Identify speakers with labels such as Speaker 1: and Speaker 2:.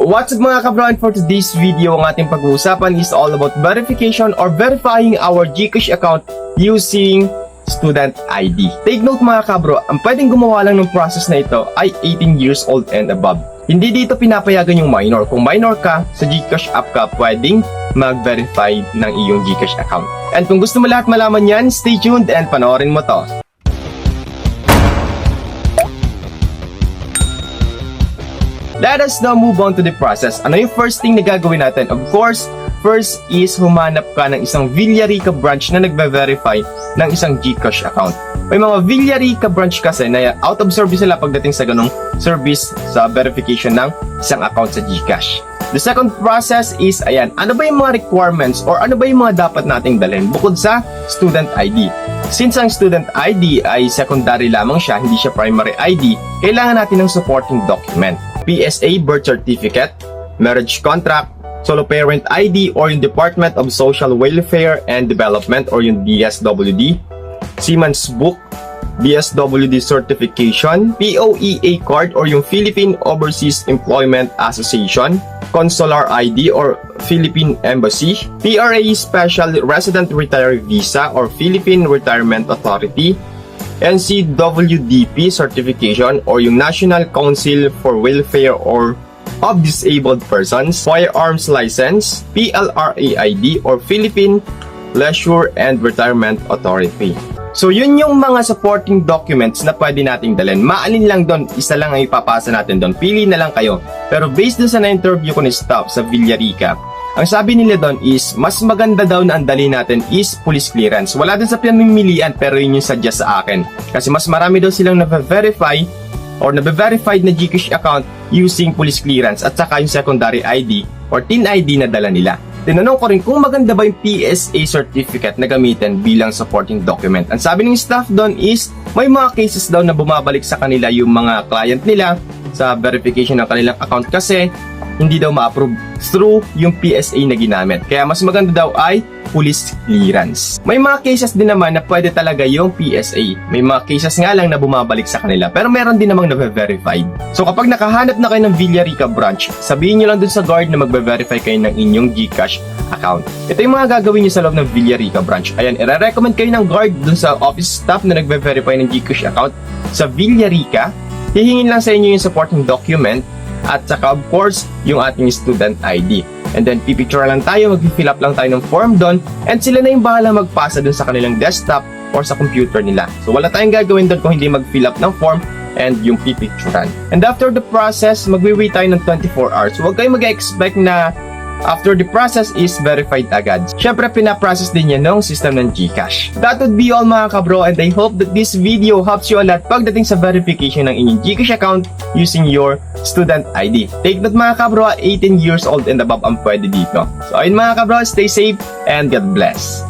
Speaker 1: What's up mga kabro, and for today's video, ang ating pag-uusapan is all about verification or verifying our Gcash account using student ID. Take note mga kabro, ang pwedeng gumawa lang ng process na ito ay 18 years old and above. Hindi dito pinapayagan yung minor. Kung minor ka, sa Gcash app ka pwedeng mag-verify ng iyong Gcash account. And kung gusto mo lahat malaman yan, stay tuned and panoorin mo to. Let us now move on to the process. Ano yung first thing na gagawin natin? Of course, first is humanap ka ng isang Villarica branch na nagbe-verify ng isang Gcash account. May mga Villarica branch kasi na out of service sila pagdating sa ganong service sa verification ng isang account sa Gcash. The second process is, ayan, ano ba yung mga requirements or ano ba yung mga dapat nating dalhin bukod sa student ID? Since ang student ID ay secondary lamang siya, hindi siya primary ID, kailangan natin ng supporting document. PSA birth certificate, marriage contract, solo parent ID or yung Department of Social Welfare and Development or yung DSWD, Seaman's Book, DSWD certification, POEA card or yung Philippine Overseas Employment Association, CONSULAR ID or Philippine Embassy, PRA Special Resident Retiree Visa or Philippine Retirement Authority, NCWDP certification or yung National Council for Welfare or of Disabled Persons, FIREARMS license, PLRA ID or Philippine Leisure and Retirement Authority. So yun yung mga supporting documents na pwede nating dalhin. Maalin lang doon, isa lang ang ipapasa natin doon. Pili na lang kayo. Pero based doon sa na-interview ko ni staff sa Villarica, ang sabi nila doon is, mas maganda daw na ang dalhin natin is police clearance. Wala din sa pinamimilian pero yun yung suggest sa akin. Kasi mas marami daw silang na-verify or na-verified na Gcash account using police clearance at saka yung secondary ID or TIN ID na dala nila. Tinanong ko rin kung maganda ba yung PSA certificate na gamitin bilang supporting document. Ang sabi ng staff doon is, may mga cases daw na bumabalik sa kanila yung mga client nila sa verification ng kanilang account kasi hindi daw ma-approve through yung PSA na ginamit. Kaya mas maganda daw ay police clearance. May mga cases din naman na pwede talaga yung PSA. May mga cases nga lang na bumabalik sa kanila. Pero meron din namang na-verified. So kapag nakahanap na kayo ng Villarica branch, sabihin nyo lang dun sa guard na magbe-verify kayo ng inyong Gcash account. Ito yung mga gagawin nyo sa loob ng Villarica branch. Ayan, i-recommend kayo ng guard dun sa office staff na nagbe-verify ng Gcash account sa Villarica. Hihingin lang sa inyo yung supporting document at saka of course yung ating student ID. And then pipicture lang tayo, mag-fill up lang tayo ng form doon and sila na yung bahala magpasa doon sa kanilang desktop or sa computer nila. So wala tayong gagawin doon kung hindi mag-fill up ng form and yung pipicturean. And after the process, magwi-wait tayo ng 24 hours. So huwag kayong mag-expect na after the process is verified agad. Syempre, pinaprocess din yan ng system ng Gcash. That would be all mga kabro, and I hope that this video helps you a lot pagdating sa verification ng inyong Gcash account using your student ID. Take note mga kabro, 18 years old and above ang pwede dito. So ayun mga kabro, stay safe and God bless.